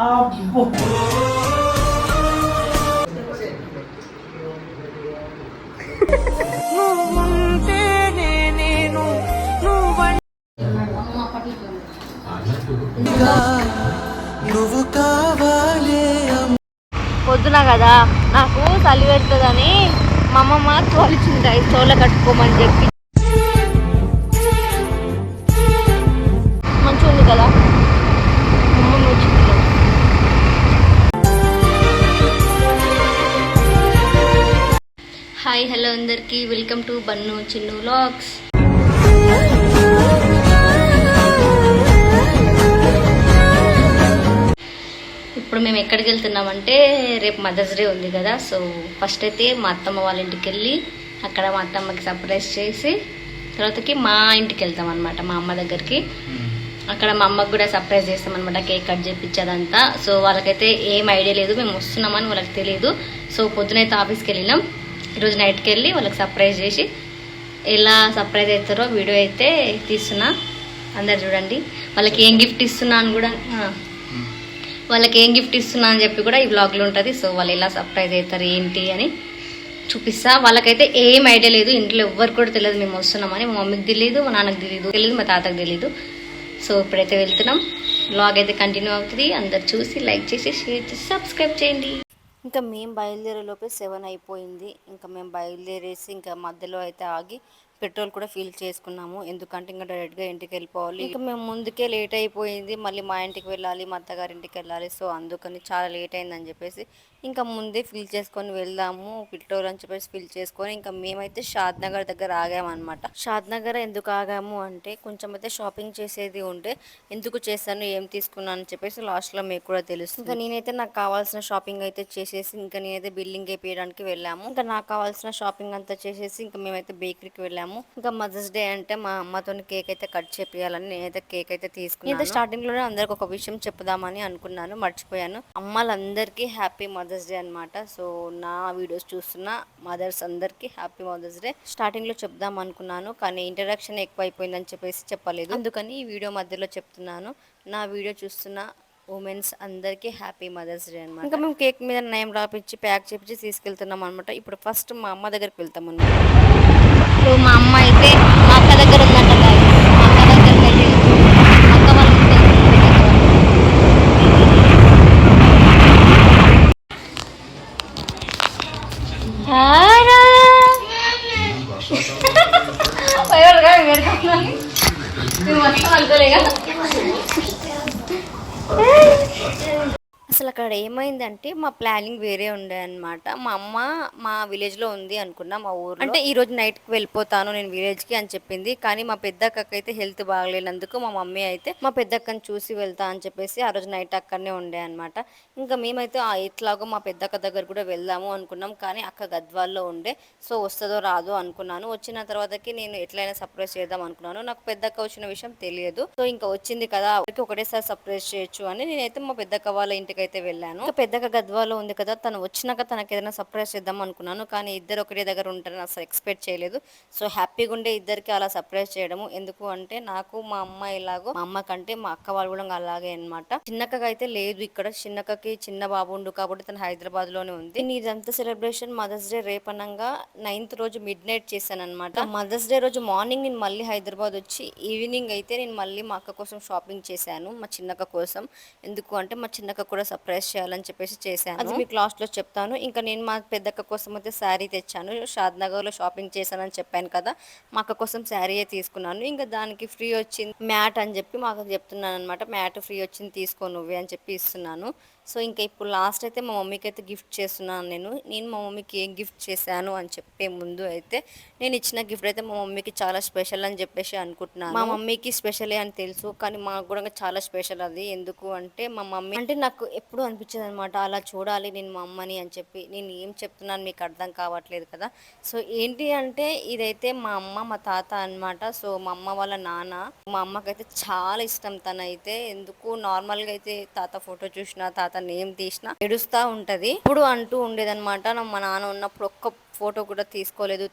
అబ్బో నువ్వు కావాలే. పొద్దున కదా నాకు చలి పెడుతుందని మా అమ్మమ్మ తోలిచింది తోల కట్టుకోమని చెప్పి మంచిగా ఉంది కదా అమ్మమ్మ వచ్చింది. హాయ్ హలో అందరికీ welcome to Bannu Chinnu vlogs. ఇప్పుడు మేము ఎక్కడికి వెళ్తున్నామంటే రేపు మదర్స్ డే ఉంది కదా, సో ఫస్ట్ అయితే మా అత్తమ్మ వాళ్ళ ఇంటికి వెళ్ళి అక్కడ మా అత్తమ్మకి సర్ప్రైజ్ చేసి తర్వాతకి మా ఇంటికి వెళ్తాం అనమాట, మా అమ్మ దగ్గరికి. అక్కడ మా అమ్మకి కూడా సర్ప్రైజ్ చేస్తాం అనమాట, కేక్ కట్ చేయించేదంతా. సో వాళ్ళకైతే ఏం ఐడియా లేదు మేము వస్తున్నామని వాళ్ళకి తెలియదు. సో పొద్దునైతే ఆఫీస్కి వెళ్ళినాం, ఈరోజు నైట్కి వెళ్ళి వాళ్ళకి సర్ప్రైజ్ చేసి ఎలా సర్ప్రైజ్ అవుతారో వీడియో అయితే తీస్తున్నా, అందరు చూడండి. వాళ్ళకి ఏం గిఫ్ట్ ఇస్తున్నా అని కూడా అని చెప్పి కూడా ఈ బ్లాగ్లో ఉంటుంది. సో వాళ్ళు ఎలా సర్ప్రైజ్ అవుతారు ఏంటి అని చూపిస్తా. వాళ్ళకైతే ఏం ఐడియా లేదు, ఇంట్లో ఎవ్వరు కూడా తెలియదు మేము వస్తున్నామని. మా మమ్మీకి తెలియదు, మా నాన్నకి తెలియదు, మా తాతకు తెలియదు. సో ఇప్పుడైతే వెళ్తున్నాం, బ్లాగ్ అయితే కంటిన్యూ అవుతుంది. అందరు చూసి లైక్ చేసి షేర్ చేసి సబ్స్క్రైబ్ చేయండి. ఇంకా మేము బయలుదేరేలోపే 7 అయిపోయింది. ఇంకా మేము బయలుదేరేసి ఇంకా మధ్యలో అయితే ఆగి పెట్రోల్ కూడా ఫిల్ చేసుకున్నాము, ఎందుకంటే ఇంకా డైరెక్ట్గా ఇంటికి వెళ్ళిపోవాలి. ఇంకా మేము ముందుకే లేట్ అయిపోయింది, మళ్ళీ మా ఇంటికి వెళ్ళాలి, మా అత్తగారింటికి వెళ్ళాలి. సో అందుకని చాలా లేట్ అయిందని చెప్పేసి ఇంకా ముందే ఫిల్ చేసుకొని వెళ్దాము పెట్రోల్ అని చెప్పేసి ఫిల్ చేసుకొని ఇంకా మేమైతే షాద్ నగర్ దగ్గర ఆగామన్నమాట. షాద్ నగర్ ఎందుకు ఆగాము అంటే కొంచెం అయితే షాపింగ్ చేసేది ఉంటే ఎందుకు చేశాను ఏం తీసుకున్నాను అని చెప్పేసి లాస్ట్లో మీకు కూడా తెలుసు. ఇంకా నేనైతే నాకు కావాల్సిన షాపింగ్ అయితే చేసేసి ఇంకా నేనైతే బిల్లింగ్ వేయడానికి వెళ్ళాము. ఇంకా నాకు కావాల్సిన షాపింగ్ అంతా చేసేసి ఇంకా మేమైతే బేకరీకి వెళ్ళాము. ఇంకా మదర్స్ డే అంటే మా అమ్మతో కేక్ అయితే కట్ చేపియాలని నేనైతే కేక్ అయితే తీసుకున్నాను. నేనైతే స్టార్టింగ్ లోనే అందరికి ఒక విషయం చెప్పుదామని అనుకున్నాను, మర్చిపోయాను. అమ్మలందరికీ హ్యాపీ మదర్స్ డే అనమాట. సో నా వీడియోస్ చూస్తున్న మదర్స్ అందరికీ హ్యాపీ మదర్స్ డే స్టార్టింగ్ లో చెప్దాం అనుకున్నాను, కానీ ఇంటరాక్షన్ ఎక్కువ అయిపోయిందని చెప్పేసి చెప్పలేదు, అందుకని ఈ వీడియో మధ్యలో చెప్తున్నాను. నా వీడియో చూస్తున్న ఉమెన్స్ అందరికీ హ్యాపీ మదర్స్ డే అనమాట. ఇంకా మేము కేక్ మీద నేమ్ రాపిచ్చి ప్యాక్ చేపించి తీసుకెళ్తున్నాం అనమాట. ఇప్పుడు ఫస్ట్ మా అమ్మ దగ్గరికి వెళ్తాం అనమాట. ఇప్పుడు మా అమ్మ అయితే మా అక్క దగ్గర ఉందంట, మా అక్క దగ్గరికి అయితే అక్క వాళ్ళ అనుకోలేగా. అసలు అక్కడ ఏమైందంటే మా ప్లానింగ్ వేరే ఉండే అనమాట. మా అమ్మ మా విలేజ్లో ఉంది అనుకున్నా, మా ఊరు అంటే ఈ రోజు నైట్కి వెళ్ళిపోతాను నేను విలేజ్కి అని చెప్పింది. కానీ మా పెద్దక్కకి అయితే హెల్త్ బాగలేనందుకు మా మమ్మీ అయితే మా పెద్దక్కని చూసి వెళ్తా అని చెప్పేసి ఆ రోజు నైట్ అక్కడనే ఉండే అనమాట. ఇంకా మేమైతే ఎట్లాగో మా పెద్దక్క దగ్గర కూడా వెళ్దాము అనుకున్నాం, కానీ అక్క గద్వాల్లో ఉండే. సో వస్తుందో రాదో అనుకున్నాను. వచ్చిన తర్వాతకి నేను ఎట్లయినా సర్ప్రైజ్ చేద్దాం అనుకున్నాను. నాకు పెద్దక్క వచ్చిన విషయం తెలియదు. సో ఇంకా వచ్చింది కదా ఒకటేసారి సర్ప్రైజ్ చేయొచ్చు అని నేనైతే మా పెద్దక్క వాళ్ళ ఇంటికి అయితే వెళ్ళాను. ఇంకా పెద్దగా గద్వాలో ఉంది కదా, తను వచ్చినాక తనకి ఏదైనా సర్ప్రైజ్ చేద్దాం అనుకున్నాను, కానీ ఇద్దరు ఒకటే దగ్గర ఉంటారని అసలు ఎక్స్పెక్ట్ చేయలేదు. సో హ్యాపీగా ఉండే ఇద్దరికి అలా సర్ప్రైజ్ చేయడము. ఎందుకు అంటే నాకు మా అమ్మ ఎలాగో మా అమ్మ కంటే మా అక్క వాళ్ళు కూడా అలాగే అనమాట. చిన్నక్కగా అయితే లేదు ఇక్కడ, చిన్నక్కకి చిన్న బాబు ఉండు కాబట్టి తను హైదరాబాద్ లోనే ఉంది. ఇదంతా సెలబ్రేషన్ మదర్స్ డే రేపనంగా 9th రోజు మిడ్ నైట్ చేశాను అనమాట. మదర్స్ డే రోజు మార్నింగ్ నేను మళ్ళీ హైదరాబాద్ వచ్చి ఈవినింగ్ అయితే నేను మళ్ళీ మా అక్క కోసం షాపింగ్ చేశాను, మా చిన్నక్క కోసం. ఎందుకు అంటే మా చిన్నక్క కూడా సర్ప్రైజ్ చేయాలని చెప్పేసి చేశాను, అది మీకు లాస్ట్ లో చెప్తాను. ఇంకా నేను మా పెద్దక్క కోసం అయితే శారీ తెచ్చాను, షాద్ నగర్ లో షాపింగ్ చేశానని చెప్పాను కదా, మా అక్క కోసం శారీయే తీసుకున్నాను. ఇంకా దానికి ఫ్రీ వచ్చింది మ్యాట్ అని చెప్పి మాకు చెప్తున్నాను అనమాట. మ్యాట్ ఫ్రీ వచ్చింది తీసుకో నువ్వే అని చెప్పి ఇస్తున్నాను. సో ఇంకా ఇప్పుడు లాస్ట్ అయితే మా మమ్మీకి అయితే గిఫ్ట్ చేస్తున్నాను. నేను మా మమ్మీకి ఏం గిఫ్ట్ చేశాను అని చెప్పే ముందు అయితే నేను ఇచ్చిన గిఫ్ట్ అయితే మా మమ్మీకి చాలా స్పెషల్ అని చెప్పేసి అనుకుంటున్నాను. మా మమ్మీకి స్పెషలే అని తెలుసు, కానీ మాకు కూడా చాలా స్పెషల్ అది. ఎందుకు అంటే మా మమ్మీ అంటే నాకు ఎప్పుడు అనిపించేది అనమాట, అలా చూడాలి నేను మా అమ్మని అని చెప్పి. నేను ఏం చెప్తున్నాను మీకు అర్థం కావట్లేదు కదా. సో ఏంటి అంటే ఇదైతే మా అమ్మ మా తాత అనమాట. సో మా అమ్మ వాళ్ళ నాన్న, మా అమ్మకైతే చాలా ఇష్టం తనైతే. ఎందుకు నార్మల్గా అయితే తాత ఫోటో చూసినా తాత నేమ్ తీసినా ఏడుస్తా ఉంటది. ఇప్పుడు అంటూ ఉండేదన్నమాట, మా నాన్న ఉన్నప్పుడు ఒక్క ఫోటో కూడా తీసుకోలేదు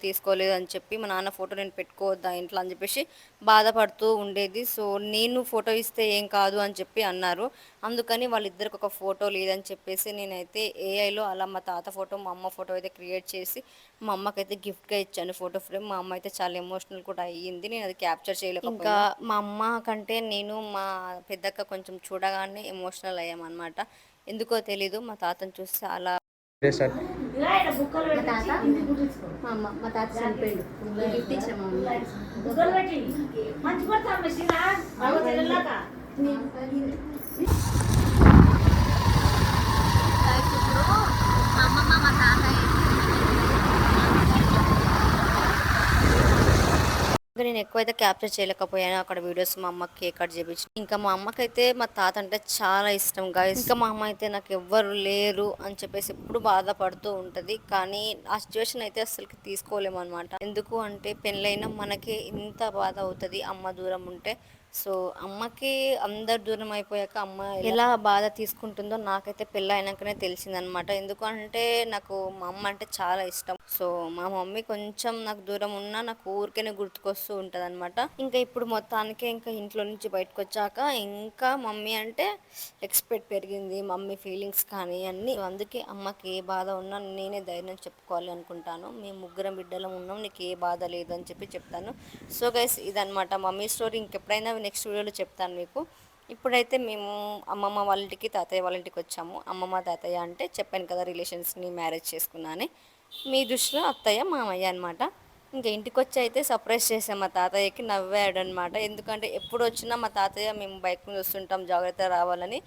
అని చెప్పి, మా నాన్న ఫోటో నేను పెట్టుకోవద్దా ఇంట్లో అని చెప్పేసి బాధపడుతూ ఉండేది. సో నేను ఫోటో ఇస్తే ఏం కాదు అని చెప్పి అన్నారు. అందుకని వాళ్ళిద్దరికి ఒక ఫోటో లేదని చెప్పేసి నేనైతే ఏఐలో అలా మా తాత ఫోటో మా అమ్మ ఫోటో అయితే క్రియేట్ చేసి మా అమ్మకైతే గిఫ్ట్గా ఇచ్చాను ఫోటో ఫ్రేమ్. మా అమ్మ అయితే చాలా ఎమోషనల్ కూడా అయ్యింది, నేను అది క్యాప్చర్ చేయలేకపోయినా. ఇంకా మా అమ్మ కంటే నేను మా పెద్దక్క కొంచెం చూడగానే ఎమోషనల్ అయ్యామన్నమాట. ఎందుకో తెలీదు, మా తాతను చూస్తే అలా. మా తాత చనిపోయిండు, గిఫ్ట్ ఇచ్చాము. నేను ఎక్కువైతే క్యాప్చర్ చేయలేకపోయాను అక్కడ వీడియోస్. మా అమ్మకి కేక్ కట్ చేపించి, ఇంకా మా అమ్మకైతే మా తాత అంటే చాలా ఇష్టం గాయస్. ఇంకా మా అమ్మ అయితే నాకు ఎవ్వరు లేరు అని చెప్పేసి ఎప్పుడు బాధపడుతూ ఉంటుంది. కానీ ఆ సిచ్యువేషన్ అయితే అసలుకి తీసుకోలేము అనమాట. ఎందుకు అంటే పెళ్ళైనా మనకి ఇంత బాధ అవుతుంది అమ్మ దూరం ఉంటే. సో అమ్మకి అందరు దూరం అయిపోయాక అమ్మ ఎలా బాధ తీసుకుంటుందో నాకైతే పెళ్ళి అయినాకనే తెలిసిందనమాట. ఎందుకంటే నాకు మా అమ్మ అంటే చాలా ఇష్టం. సో మా మమ్మీ కొంచెం నాకు దూరం ఉన్నా నాకు ఊరికేనే గుర్తుకొస్తూ ఉంటుంది అనమాట. ఇంకా ఇప్పుడు మొత్తానికి ఇంకా ఇంట్లో నుంచి బయటకు వచ్చాక ఇంకా మమ్మీ అంటే ఎక్స్పెక్ట్ పెరిగింది, మమ్మీ ఫీలింగ్స్ కానీ అన్నీ. అందుకే అమ్మకి ఏ బాధ ఉన్నా నేనే ధైర్యం చెప్పుకోవాలి అనుకుంటాను. మేము ముగ్గురం బిడ్డలం ఉన్నాం, నీకు ఏ బాధ లేదు అని చెప్పి చెప్తాను. సో గైస్ ఇదనమాట మమ్మీ స్టోరీ. ఇంకెప్పుడైనా నెక్స్ట్ వీడియోలో చెప్తాను మీకు. ఇప్పుడైతే మేము అమ్మమ్మ వాళ్ళ ఇంటికి తాతయ్య వాళ్ళ ఇంటికి వచ్చాము. అమ్మమ్మ తాతయ్య అంటే చెప్పాను కదా రిలేషన్స్ని మ్యారేజ్ చేసుకున్నాను. మీ దృష్టిలో అత్తయ్య మామయ్య అనమాట. ఇంకా ఇంటికి వచ్చి అయితే సర్ప్రైజ్ చేసాం మా తాతయ్యకి. నవ్వాడు అనమాట. ఎందుకంటే ఎప్పుడు వచ్చినా మా తాతయ్య మేము బైక్ మీద వస్తుంటాం జాగ్రత్త రావాలని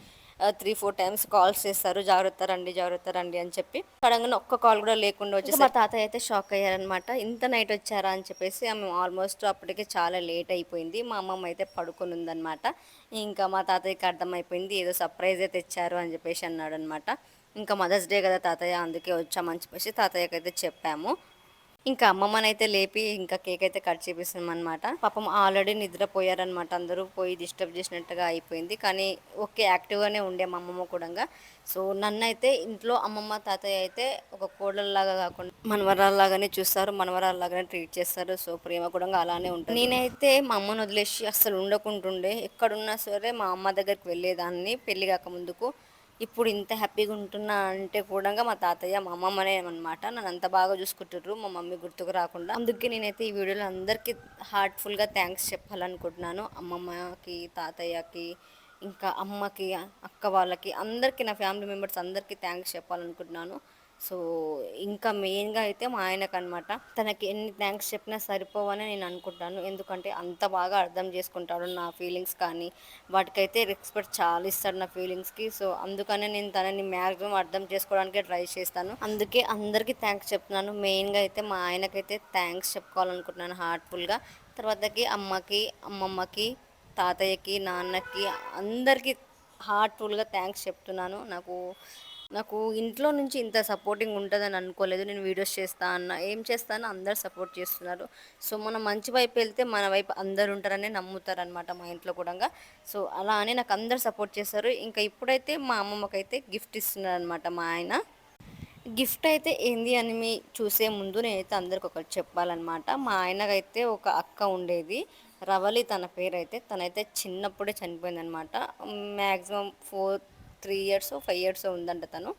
3-4 టైమ్స్ కాల్స్ చేస్తారు, జాగ్రత్త రండి అని చెప్పి. సడన్గా ఒక్క కాల్ కూడా లేకుండా వచ్చి మా తాతయ్య అయితే షాక్ అయ్యారనమాట. ఇంత నైట్ వచ్చారా అని చెప్పేసి. ఆమె ఆల్మోస్ట్ అప్పటికే చాలా లేట్ అయిపోయింది. మా అమ్మమ్మ అయితే పడుకొని ఉందనమాట. ఇంకా మా తాతయ్యకి అర్థమైపోయింది ఏదో సర్ప్రైజే తెచ్చారు అని చెప్పేసి అన్నాడు అనమాట. ఇంకా మదర్స్ డే కదా తాతయ్య, అందుకే వచ్చామని చెప్పేసి తాతయ్యకి అయితే చెప్పాము. ఇంకా అమ్మమ్మనైతే లేపి ఇంకా కేక్ అయితే కట్ చేపిస్తున్నాం అనమాట. పాపం ఆల్రెడీ నిద్రపోయారనమాట, అందరూ పోయి డిస్టర్బ్ చేసినట్టుగా అయిపోయింది. కానీ ఓకే యాక్టివ్గానే ఉండే మా అమ్మమ్మ కూడా. సో నన్నైతే ఇంట్లో అమ్మమ్మ తాతయ్య అయితే ఒక కోడల్లాగా కాకుండా మనవరాల్లాగానే చూస్తారు, మనవరాల్లాగానే ట్రీట్ చేస్తారు. సో ప్రేమ కూడా అలానే ఉంటుంది. నేనైతే మా అమ్మను వదిలేసి అస్సలు ఉండకుంటుండే, ఎక్కడున్నా సరే మా అమ్మ దగ్గరికి వెళ్ళేదాన్ని పెళ్లి కాక ముందుకు. ఇప్పుడు ఇంత హ్యాపీగా ఉంటున్నా అంటే కూడా మా తాతయ్య మా అమ్మమ్మనే అనమాట. నన్ను అంత బాగా చూసుకుంటారు మా మమ్మీ గుర్తుకు రాకుండా. అందుకే నేనైతే ఈ వీడియోలో అందరికీ హార్ట్ఫుల్గా థ్యాంక్స్ చెప్పాలనుకుంటున్నాను. అమ్మమ్మకి, తాతయ్యకి, ఇంకా అమ్మకి, అక్క వాళ్ళకి, అందరికీ నా ఫ్యామిలీ మెంబర్స్ అందరికీ థ్యాంక్స్ చెప్పాలనుకుంటున్నాను. సో ఇంకా మెయిన్గా అయితే మా ఆయనకు అనమాట. తనకి ఎన్ని థ్యాంక్స్ చెప్పినా సరిపోవని నేను అనుకుంటాను. ఎందుకంటే అంత బాగా అర్థం చేసుకుంటాడు నా ఫీలింగ్స్ కానీ వాటికైతే రెస్పెక్ట్ చాలా ఇస్తాడు నా ఫీలింగ్స్కి. సో అందుకనే నేను తనని మ్యాక్సిమం అర్థం చేసుకోవడానికే ట్రై చేస్తాను. అందుకే అందరికీ థ్యాంక్స్ చెప్తున్నాను. మెయిన్గా అయితే మా ఆయనకైతే థ్యాంక్స్ చెప్పుకోవాలనుకుంటున్నాను హార్ట్ఫుల్గా. తర్వాతకి అమ్మకి, అమ్మమ్మకి, తాతయ్యకి, నాన్నకి, అందరికీ హార్ట్ఫుల్గా థ్యాంక్స్ చెప్తున్నాను. నాకు నాకు ఇంట్లో నుంచి ఇంత సపోర్టింగ్ ఉంటుందని అనుకోలేదు. నేను వీడియోస్ చేస్తా అన్న ఏం చేస్తానో అందరు సపోర్ట్ చేస్తున్నారు. సో మనం మంచి వైపు వెళ్తే మన వైపు అందరు ఉంటారని నమ్ముతారనమాట మా ఇంట్లో కూడా. సో అలా అని నాకు అందరు సపోర్ట్ చేస్తారు. ఇంకా ఇప్పుడైతే మా అమ్మమ్మకైతే గిఫ్ట్ ఇస్తున్నారు అనమాట మా ఆయన. గిఫ్ట్ అయితే ఏంది అని మీ చూసే ముందు నేనైతే అందరికి ఒకటి చెప్పాలన్నమాట. మా ఆయనకైతే ఒక అక్క ఉండేది, రవలి తన పేరైతే. తనైతే చిన్నప్పుడే చనిపోయిందనమాట. మ్యాక్సిమం 3 ఇయర్స్ 5 ఇయర్స్ ఉందంట తను,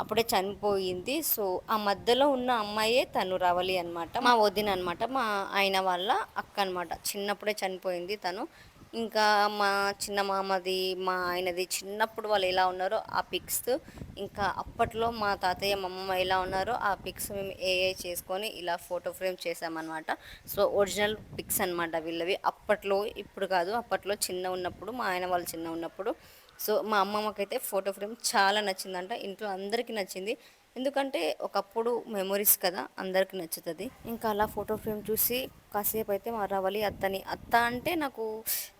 అప్పుడే చనిపోయింది. సో ఆ మధ్యలో ఉన్న అమ్మాయే తను రవలి అనమాట, మా వదిన అనమాట, మా ఆయన వాళ్ళ అక్క అనమాట. చిన్నప్పుడే చనిపోయింది తను. ఇంకా మా చిన్న మామది, మా ఆయనది చిన్నప్పుడు వాళ్ళు ఎలా ఉన్నారో ఆ పిక్స్, ఇంకా అప్పట్లో మా తాతయ్య మా అమ్మమ్మ ఎలా ఉన్నారో ఆ పిక్స్ మేము ఏఐ చేసుకొని ఇలా ఫోటో ఫ్రేమ్ చేసామన్నమాట. సో ఒరిజినల్ పిక్స్ అనమాట వీళ్ళవి. అప్పట్లో, ఇప్పుడు కాదు, అప్పట్లో చిన్న ఉన్నప్పుడు, మా ఆయన వాళ్ళు చిన్న ఉన్నప్పుడు. సో మా అమ్మమ్మకైతే ఫోటో ఫ్రేమ్ చాలా నచ్చిందంట, ఇంట్లో అందరికీ నచ్చింది. ఎందుకంటే ఒకప్పుడు మెమొరీస్ కదా, అందరికి నచ్చుతుంది. ఇంకా అలా ఫోటో ఫ్రేమ్ చూసి కాసేపు అయితే మా రవలి అత్తని, అత్త అంటే నాకు,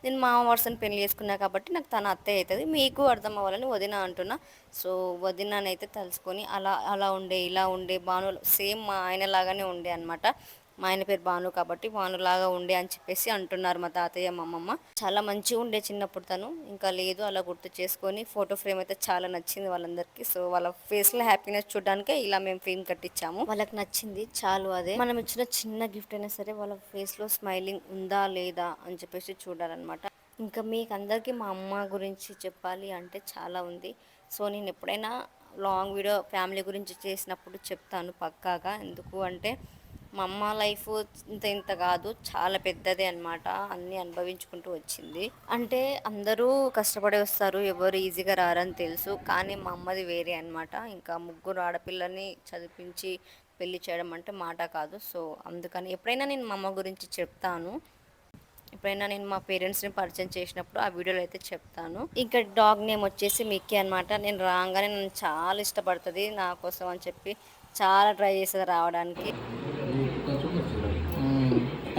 నేను మా వర్సని పెళ్లి చేసుకున్నా కాబట్టి నాకు తన అత్తయ్య అవుతుంది. మీకు అర్థం అవ్వాలని వదిన అంటున్నా. సో వదిననైతే తలుచుకొని అలా అలా ఉండే ఇలా ఉండే భాను సేమ్ మా ఆయన లాగానే ఉండే అనమాట. మా ఆయన పేరు భాను కాబట్టి భానులాగా ఉండే అని చెప్పేసి అంటున్నారు మా తాతయ్య మా అమ్మమ్మ. చాలా మంచిగా ఉండే చిన్నప్పుడు తను. ఇంకా లేదు అలా గుర్తు చేసుకొని ఫోటో ఫ్రేమ్ అయితే చాలా నచ్చింది వాళ్ళందరికీ. సో వాళ్ళ ఫేస్లో హ్యాపీనెస్ చూడడానికే ఇలా మేము ఫ్రేమ్ కట్టించాము. వాళ్ళకి నచ్చింది చాలు, అదే మనం ఇచ్చిన చిన్న గిఫ్ట్ అయినా సరే వాళ్ళ ఫేస్లో స్మైలింగ్ ఉందా లేదా అని చెప్పేసి చూడాలన్నమాట. ఇంకా మీకు అందరికీ మా అమ్మ గురించి చెప్పాలి అంటే చాలా ఉంది. సో నేను ఎప్పుడైనా లాంగ్ వీడియో ఫ్యామిలీ గురించి చేసినప్పుడు చెప్తాను పక్కాగా. ఎందుకు అంటే మా అమ్మ లైఫ్ ఇంత ఇంత కాదు, చాలా పెద్దదే అనమాట. అన్నీ అనుభవించుకుంటూ వచ్చింది. అంటే అందరూ కష్టపడి వస్తారు, ఎవరు ఈజీగా రారని తెలుసు. కానీ మా అమ్మది వేరే అనమాట. ఇంకా ముగ్గురు ఆడపిల్లని చదివించి పెళ్లి చేయడం అంటే మాట కాదు. సో అందుకని ఎప్పుడైనా నేను మా అమ్మ గురించి చెప్తాను. ఎప్పుడైనా నేను మా పేరెంట్స్ని పరిచయం చేసినప్పుడు ఆ వీడియోలో అయితే చెప్తాను. ఇంకా డాగ్ నేమ్ వచ్చేసి మిక్కీ అనమాట. నేను రాగానే నన్ను చాలా ఇష్టపడుతుంది, నా కోసం అని చెప్పి చాలా ట్రై చేస్తుంది రావడానికి.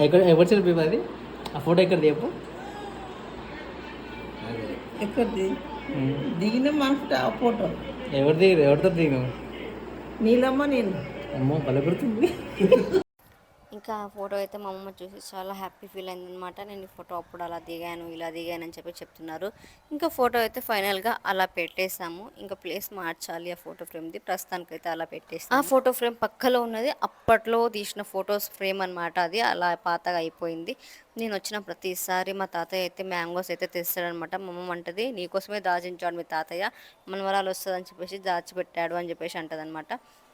ఎక్కడ ఎవరు సెల్ఫీ అది? ఆ ఫోటో ఎక్కడ చెప్పు. ఎక్కడిది దిగిన మాట ఆ ఫోటో ఎవరు దిగరు? ఎవరితో దిగినావు? నీలమ్మ నేను. అమ్మో బలపడుతుంది. ఇంకా ఆ ఫోటో అయితే మా అమ్మ చూసి చాలా హ్యాపీ ఫీల్ అయిందనమాట. నేను ఈ ఫోటో అప్పుడు అలా దిగాను, ఇలా దిగాను అని చెప్పి చెప్తున్నారు. ఇంకా ఫోటో అయితే ఫైనల్గా అలా పెట్టేసాము. ఇంకా ప్లేస్ మార్చాలి ఆ ఫోటో ఫ్రేమ్ది. ప్రస్తుతానికైతే అలా పెట్టేసాము. ఆ ఫోటో ఫ్రేమ్ పక్కలో ఉన్నది అప్పట్లో తీసిన ఫొటోస్ ఫ్రేమ్ అనమాట. అది అలా పాతగా అయిపోయింది. నేను వచ్చిన ప్రతిసారి మా తాతయ్య అయితే మ్యాంగోస్ అయితే తెస్తాడనమాట. మా అమ్మ అంటది, నీకోసమే దాచించాడు మీ తాతయ్య, మనవరాలు వస్తుందని చెప్పేసి దాచిపెట్టాడు అని చెప్పేసి అంటదనమాట.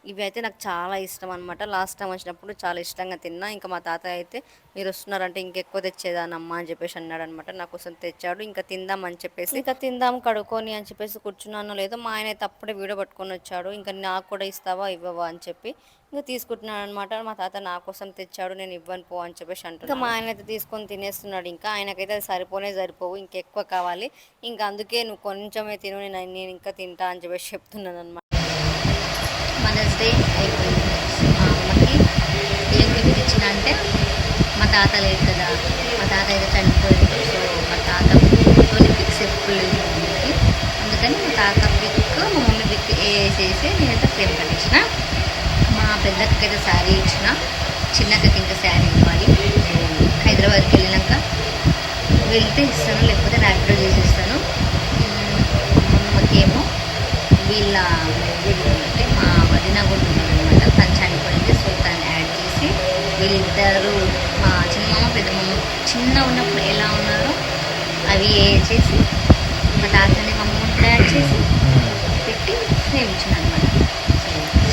ఇవి అయితే నాకు చాలా ఇష్టం అనమాట. లాస్ట్ టైం వచ్చినప్పుడు చాలా ఇష్టంగా తిన్నా. ఇంకా మా తాతయ్య అయితే మీరు వస్తున్నారంటే ఇంకెక్కువ తెచ్చేదానమ్మా అని చెప్పేసి అన్నాడు అనమాట. నా కోసం తెచ్చాడు. ఇంకా తిందాం అని చెప్పేసి, ఇంకా తిందాం కడుక్కొని అని చెప్పేసి కూర్చున్నాను. లేదో మా ఆయన అయితే అప్పుడే వీడియో పట్టుకొని వచ్చాడు. ఇంకా నాకు కూడా ఇస్తావా ఇవ్వవా అని చెప్పి ఇంకా తీసుకుంటున్నాడు అనమాట. మా తాత నా కోసం తెచ్చాడు, నేను ఇవ్వను పో అని చెప్పేసి అంటున్నాను. ఇంకా మా ఆయన అయితే తీసుకొని తినేస్తున్నాడు. ఇంకా ఆయనకైతే అది సరిపోవు, ఇంకెక్కువ కావాలి. ఇంకా అందుకే నువ్వు కొంచెమే తిను, నేను ఇంకా తింటా అని చెప్పేసి చెప్తున్నాను అనమాట. మదర్స్ డే అయిపోయింది. మా అమ్మకి ఏం గిఫ్ట్ ఇచ్చిన అంటే, మా తాత లేదు కదా, మా తాత అయితే చనిపోయింది. సో మా తాత పిక్తోని పిక్స్ ఎప్పుడు లేదు మా మమ్మీకి. అందుకని మా తాత పిక్ మా మమ్మీ పిక్ వేసేసి నేనైతే ఫ్రేమ్ కట్టించిన. మా పెద్దక్కకి అయితే శారీ ఇచ్చిన, చిన్నక్కకి ఇంకా శారీ ఇవ్వాలి. హైదరాబాద్కి వెళ్ళినాక వెళ్తే ఇస్తాను, లేకపోతే ర్యాపిడో చేసేస్తాను. అమ్మకేమో వీళ్ళ అంటే మా వదిన కూడా ఉన్నారనమాట, తను చనిపోయింది. సో తను యాడ్ చేసి వీళ్ళిద్దరు మా చిన్నమ్మ పెద్దమ్మ చిన్న ఉన్నప్పుడు ఎలా ఉన్నారో అవి చేసి మా తాతని మా అమ్మ యాడ్ చేసి పెట్టి ఫ్రేమ్ ఇచ్చిన అనమాట.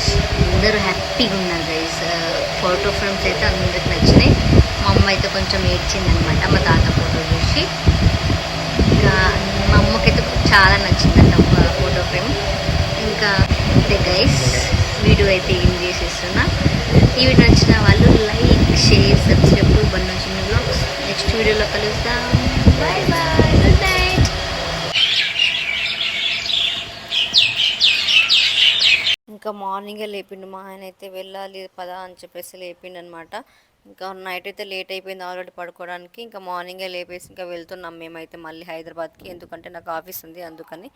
సో అందరూ హ్యాపీగా ఉన్నారు గైస్. ఫోటో ఫ్రేమ్స్ అయితే అందరికి నచ్చినాయి. మా అమ్మ అయితే కొంచెం ఏడ్చిందనమాట మా తాత ఫోటో చూసి. ఇంకా మా అమ్మకైతే చాలా నచ్చిందంట ఫోటో ఫ్రేమ్. ఇంకా అంతే గైస్, వీడియో అయితే ఏం చేసేస్తున్నా. ఈ వీడియో నచ్చిన వాళ్ళు like, share, subscribe to Bannu Chinna vlogs. Next వీడియోలో కలుద్దాం. Bye bye, good night. ఇంకా మార్నింగే లేపిండు మా ఆయన అయితే, వెళ్ళాలి పదా అని చెప్పేసి లేపిండు అనమాట. ఇంకా నైట్ అయితే లేట్ అయిపోయింది ఆల్రెడీ పడుకోవడానికి. ఇంకా మార్నింగే లేపేసి ఇంకా వెళ్తున్నాం మేమైతే మళ్ళీ హైదరాబాద్కి. ఎందుకంటే నాకు ఆఫీస్ ఉంది అందుకని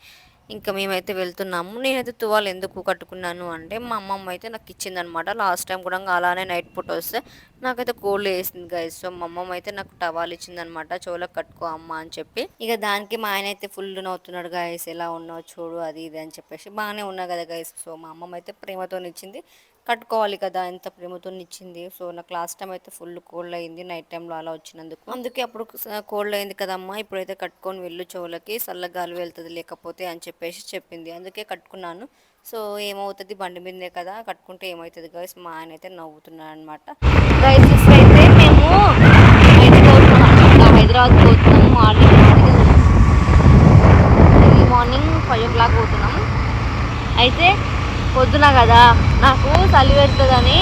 ఇంకా మేమైతే వెళ్తున్నాము. నేనైతే తువాలు ఎందుకు కట్టుకున్నాను అంటే మా అమ్మమ్మ అయితే నాకు ఇచ్చిందనమాట. లాస్ట్ టైం కూడా అలానే నైట్ పూట వస్తే నాకైతే కోల్డ్ వేసింది గైస్. సో మా అమ్మమ్మ అయితే నాకు టవాల్ ఇచ్చిందనమాట, చెవులకు కట్టుకో అమ్మ అని చెప్పి. ఇక దానికి మా ఆయన అయితే ఫుల్ నవ్వుతున్నాడు, గైస్ ఎలా ఉన్నావు చూడు అది ఇది అని చెప్పేసి. బాగానే ఉన్నా కదా గైస్. సో మా అమ్మమ్మ అయితే ప్రేమతో ఇచ్చింది, కట్టుకోవాలి కదా, ఎంత ప్రేమతో ఇచ్చింది. సో నాకు లాస్ట్ టైం అయితే ఫుల్ కోల్డ్ అయింది నైట్ టైంలో అలా వచ్చినందుకు. అందుకే అప్పుడు కోల్డ్ అయింది కదమ్మా, ఇప్పుడైతే కట్టుకొని వెళ్ళు చెవులకి, చల్లగాలి వెళ్తుంది లేకపోతే అని చెప్పేసి చెప్పింది. అందుకే కట్టుకున్నాను. సో ఏమవుతుంది, బండి మీదే కదా, కట్టుకుంటే ఏమవుతుంది గైస్. మా ఆయన అయితే నవ్వుతున్నాడు అనమాట. గైస్ అయితే మేము హైదరాబాద్ పోతున్నాము. మార్నింగ్ 5 o'clock పోతున్నాం. అయితే పొద్దున కదా నాకు చలి పెడుతుందని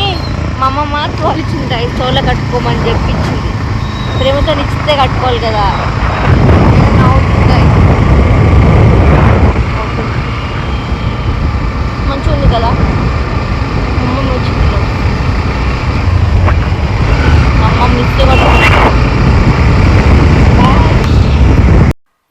మా అమ్మమ్మ తోలిచ్చింది, చోళ్ళ కట్టుకోమని చెప్పించింది. ప్రేమతో ఇచ్చితే కట్టుకోవాలి కదా. మంచిగా ఉంది కదా, అమ్మమ్మ వచ్చింది. అమ్మమ్మ ఇస్తే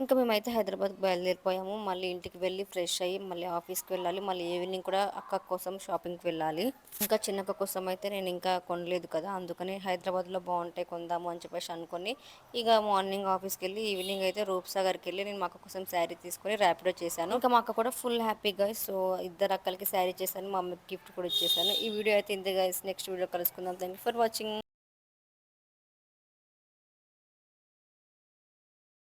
ఇంకా మేమైతే హైదరాబాద్కి బయలుదేరిపోయాము. మళ్ళీ ఇంటికి వెళ్ళి ఫ్రెష్ అయ్యి మళ్ళీ ఆఫీస్కి వెళ్ళాలి. మళ్ళీ ఈవినింగ్ కూడా అక్క కోసం షాపింగ్కి వెళ్ళాలి. ఇంకా చిన్నక్క కోసం అయితే నేను ఇంకా కొనలేదు కదా, అందుకని హైదరాబాద్లో బాగుంటాయి కొందాము అని చెప్పేసి అనుకుని ఇక మార్నింగ్ ఆఫీస్కి వెళ్ళి ఈవినింగ్ అయితే రూప్సాగర్కి వెళ్ళి నేను మా అక్క కోసం శారీ తీసుకొని ర్యాపిడో చేశాను. ఇంకా మా అక్క కూడా ఫుల్ హ్యాపీగా. సో ఇద్దరు అక్కలకి శారీ చేశాను, మా అమ్మకి గిఫ్ట్ కూడా ఇచ్చేసాను. ఈ వీడియో అయితే ఇంతే గైస్. నెక్స్ట్ వీడియో కలుసుకుందాం. Thank you for watching.